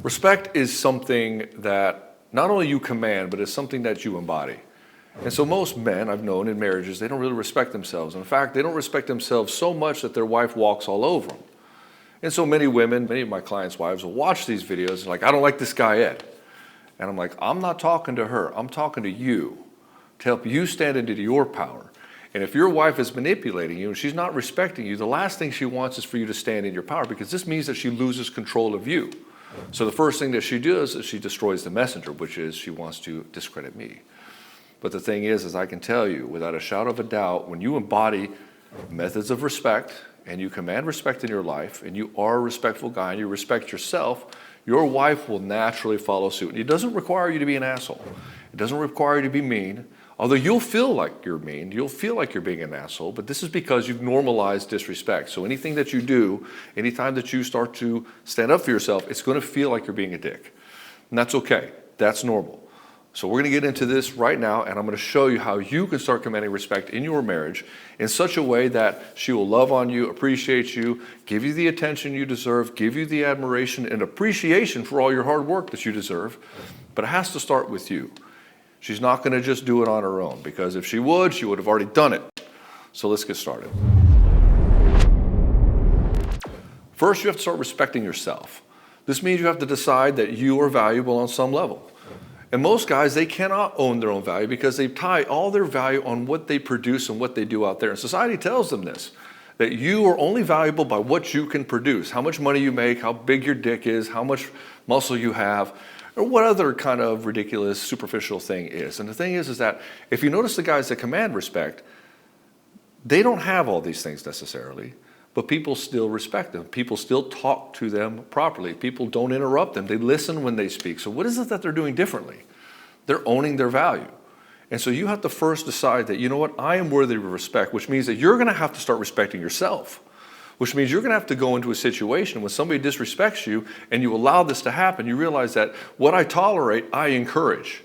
Respect is something that not only you command, but it's something that you embody. And so most men I've known in marriages, they don't really respect themselves. In fact, they don't respect themselves so much that their wife walks all over them. And so many women, many of my clients' wives will watch these videos and like, I don't like this guy Ed. And I'm like, I'm not talking to her, I'm talking to you to help you stand into your power. And if your wife is manipulating you and she's not respecting you, the last thing she wants is for you to stand in your power, because this means that she loses control of you. So the first thing that she does is she destroys the messenger, which is she wants to discredit me. But the thing is I can tell you without a shadow of a doubt, when you embody methods of respect and you command respect in your life and you are a respectful guy and you respect yourself, your wife will naturally follow suit. And it doesn't require you to be an asshole. It doesn't require you to be mean. Although you'll feel like you're mean, you'll feel like you're being an asshole, but this is because you've normalized disrespect. So anything that you do, anytime that you start to stand up for yourself, it's going to feel like you're being a dick. And that's okay. That's normal. So we're going to get into this right now, and I'm going to show you how you can start commanding respect in your marriage in such a way that she will love on you, appreciate you, give you the attention you deserve, give you the admiration and appreciation for all your hard work that you deserve. But it has to start with you. She's not going to just do it on her own, because if she would have already done it. So let's get started. First, you have to start respecting yourself. This means you have to decide that you are valuable on some level. And most guys, they cannot own their own value because they tie all their value on what they produce and what they do out there. And society tells them this, that you are only valuable by what you can produce, how much money you make, how big your dick is, how much muscle you have, or what other kind of ridiculous, superficial thing is. And the thing is that if you notice the guys that command respect, they don't have all these things necessarily, but people still respect them. People still talk to them properly. People don't interrupt them. They listen when they speak. So what is it that they're doing differently? They're owning their value. And so you have to first decide that, you know what, I am worthy of respect, which means that you're going to have to start respecting yourself. Which means you're going to have to go into a situation when somebody disrespects you and you allow this to happen. You realize that what I tolerate, I encourage.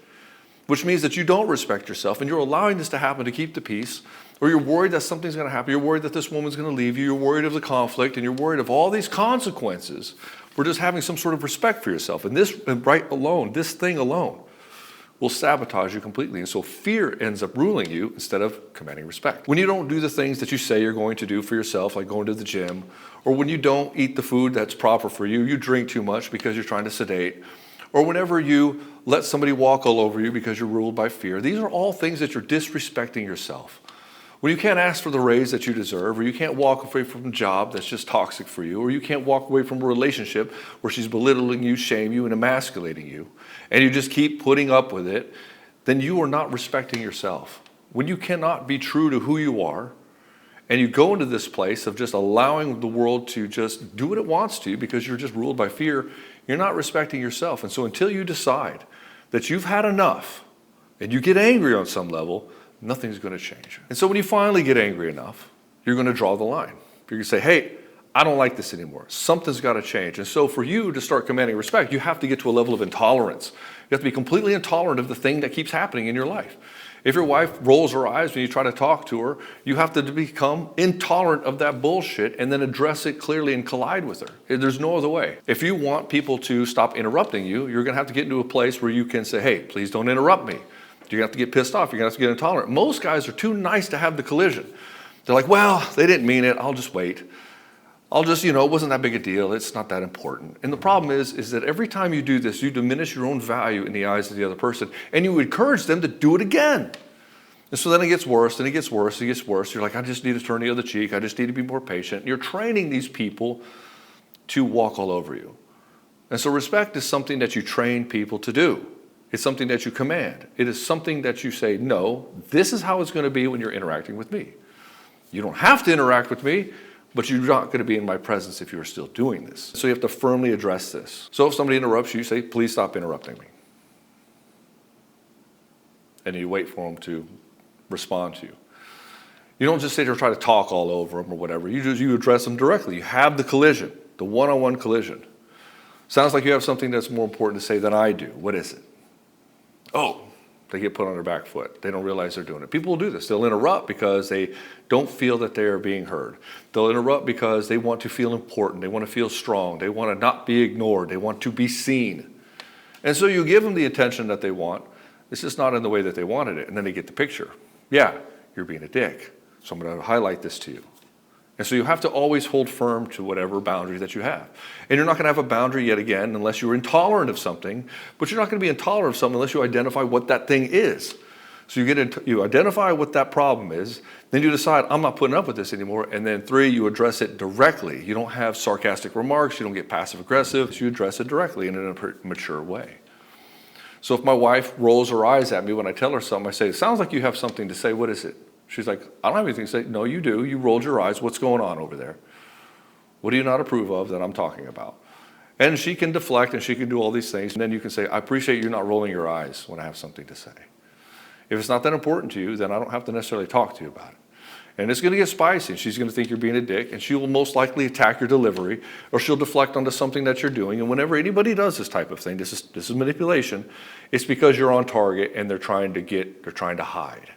Which means that you don't respect yourself and you're allowing this to happen to keep the peace. Or you're worried that something's going to happen. You're worried that this woman's going to leave you. You're worried of the conflict and you're worried of all these consequences for just having some sort of respect for yourself. And this thing alone will sabotage you completely. And so fear ends up ruling you instead of commanding respect. When you don't do the things that you say you're going to do for yourself, like going to the gym, or when you don't eat the food that's proper for you, you drink too much because you're trying to sedate, or whenever you let somebody walk all over you because you're ruled by fear, these are all things that you're disrespecting yourself. When you can't ask for the raise that you deserve, or you can't walk away from a job that's just toxic for you, or you can't walk away from a relationship where she's belittling you, shaming you, and emasculating you, and you just keep putting up with it, then you are not respecting yourself. When you cannot be true to who you are, and you go into this place of just allowing the world to just do what it wants to because you're just ruled by fear, you're not respecting yourself. And so until you decide that you've had enough, and you get angry on some level, nothing's going to change. And so when you finally get angry enough, you're going to draw the line. You're going to say, hey, I don't like this anymore. Something's got to change. And so for you to start commanding respect, you have to get to a level of intolerance. You have to be completely intolerant of the thing that keeps happening in your life. If your wife rolls her eyes when you try to talk to her, you have to become intolerant of that bullshit and then address it clearly and collide with her. There's no other way. If you want people to stop interrupting you, you're going to have to get into a place where you can say, hey, please don't interrupt me. You're going to have to get pissed off. You're going to have to get intolerant. Most guys are too nice to have the collision. They're like, well, they didn't mean it. I'll just wait. I'll just, it wasn't that big a deal. It's not that important. And the problem is that every time you do this, you diminish your own value in the eyes of the other person, and you encourage them to do it again. And so then it gets worse, and it gets worse, it gets worse. You're like, I just need to turn the other cheek. I just need to be more patient. You're training these people to walk all over you. And so respect is something that you train people to do. It's something that you command. It is something that you say, no, this is how it's going to be when you're interacting with me. You don't have to interact with me, but you're not going to be in my presence if you're still doing this. So you have to firmly address this. So if somebody interrupts you, you say, please stop interrupting me. And you wait for them to respond to you. You don't just sit here and try to talk all over them or whatever. You address them directly. You have the collision, the one-on-one collision. Sounds like you have something that's more important to say than I do. What is it? Oh, They get put on their back foot. They don't realize they're doing it. People will do this. They'll interrupt because they don't feel that they are being heard. They'll interrupt because they want to feel important. They want to feel strong. They want to not be ignored. They want to be seen. And so you give them the attention that they want. It's just not in the way that they wanted it. And then they get the picture. Yeah, you're being a dick. So I'm going to highlight this to you. And so you have to always hold firm to whatever boundary that you have. And you're not going to have a boundary yet again unless you're intolerant of something, but you're not going to be intolerant of something unless you identify what that thing is. So you identify what that problem is, then you decide, I'm not putting up with this anymore, and then 3, you address it directly. You don't have sarcastic remarks, you don't get passive aggressive, you address it directly in a mature way. So if my wife rolls her eyes at me when I tell her something, I say, it sounds like you have something to say, what is it? She's like, I don't have anything to say. No, you do. You rolled your eyes. What's going on over there? What do you not approve of that I'm talking about? And she can deflect and she can do all these things. And then you can say, I appreciate you not rolling your eyes when I have something to say. If it's not that important to you, then I don't have to necessarily talk to you about it. And it's going to get spicy. She's going to think you're being a dick, and she will most likely attack your delivery, or she'll deflect onto something that you're doing. And whenever anybody does this type of thing, this is manipulation, it's because you're on target and they're trying to hide.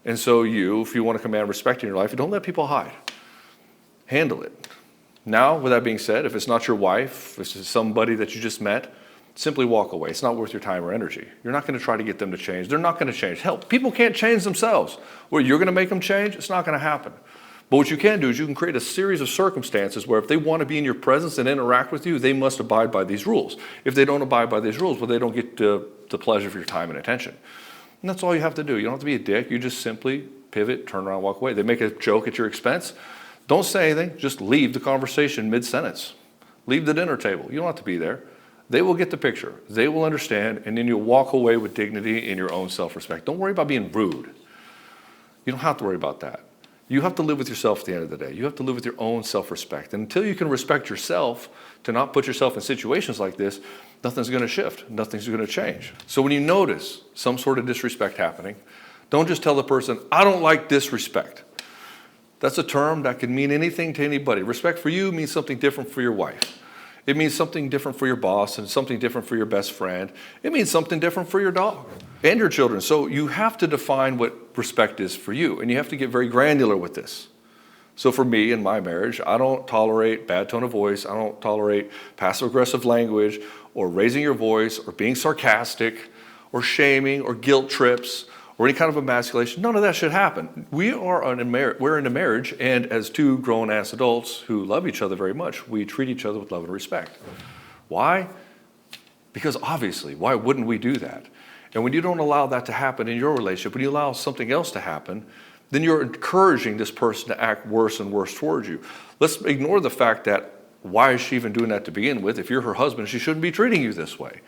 And so if you want to command respect in your life, don't let people hide. Handle it. Now, with that being said, if it's not your wife, if it's somebody that you just met, simply walk away. It's not worth your time or energy. You're not going to try to get them to change. They're not going to change. Hell, people can't change themselves. Well, you're going to make them change? It's not going to happen. But what you can do is you can create a series of circumstances where if they want to be in your presence and interact with you, they must abide by these rules. If they don't abide by these rules, well, they don't get the pleasure of your time and attention. And that's all you have to do. You don't have to be a dick. You just simply pivot, turn around, walk away. They make a joke at your expense. Don't say anything. Just leave the conversation mid-sentence. Leave the dinner table. You don't have to be there. They will get the picture. They will understand, and then you'll walk away with dignity in your own self-respect. Don't worry about being rude. You don't have to worry about that. You have to live with yourself at the end of the day. You have to live with your own self-respect. And until you can respect yourself, to not put yourself in situations like this, nothing's going to shift. Nothing's going to change. So when you notice some sort of disrespect happening, don't just tell the person, I don't like disrespect. That's a term that can mean anything to anybody. Respect for you means something different for your wife. It means something different for your boss and something different for your best friend. It means something different for your dog and your children. So you have to define what respect is for you, and you have to get very granular with this. So for me in my marriage, I don't tolerate bad tone of voice. I don't tolerate passive-aggressive language or raising your voice or being sarcastic or shaming or guilt trips or any kind of emasculation. None of that should happen. We're in a marriage, and as two grown-ass adults who love each other very much, we treat each other with love and respect. Why? Because obviously, why wouldn't we do that? And when you don't allow that to happen in your relationship, when you allow something else to happen, then you're encouraging this person to act worse and worse towards you. Let's ignore the fact that why is she even doing that to begin with? If you're her husband, she shouldn't be treating you this way.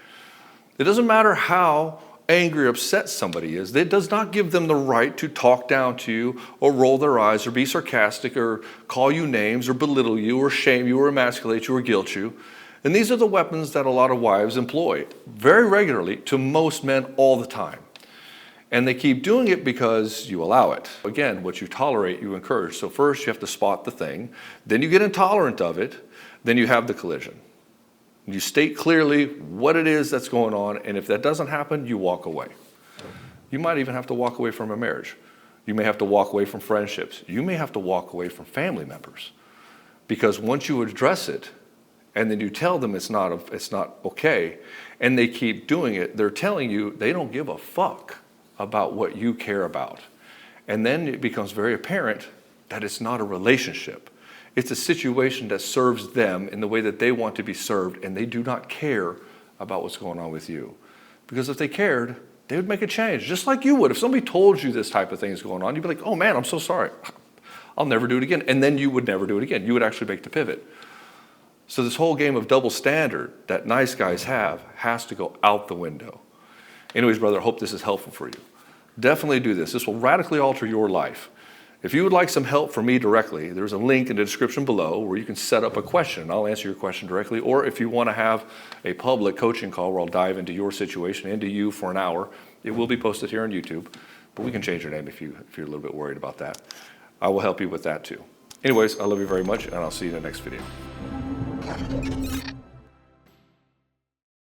It doesn't matter how angry or upset somebody is. It does not give them the right to talk down to you or roll their eyes or be sarcastic or call you names or belittle you or shame you or emasculate you or guilt you. And these are the weapons that a lot of wives employ very regularly to most men all the time. And they keep doing it because you allow it. Again, what you tolerate, you encourage. So first you have to spot the thing, then you get intolerant of it, then you have the collision. You state clearly what it is that's going on, and if that doesn't happen, you walk away. You might even have to walk away from a marriage. You may have to walk away from friendships. You may have to walk away from family members. Because once you address it, and then you tell them it's not okay, and they keep doing it, they're telling you they don't give a fuck about what you care about. And then it becomes very apparent that it's not a relationship. It's a situation that serves them in the way that they want to be served, and they do not care about what's going on with you. Because if they cared, they would make a change, just like you would. If somebody told you this type of thing is going on, you'd be like, oh man, I'm so sorry. I'll never do it again. And then you would never do it again. You would actually make the pivot. So this whole game of double standard that nice guys have has to go out the window. Anyways, brother, I hope this is helpful for you. Definitely do this. This will radically alter your life. If you would like some help from me directly, there's a link in the description below where you can set up a question. I'll answer your question directly. Or if you want to have a public coaching call where I'll dive into your situation, into you for an hour, it will be posted here on YouTube. But we can change your name if you're a little bit worried about that. I will help you with that too. Anyways, I love you very much, and I'll see you in the next video.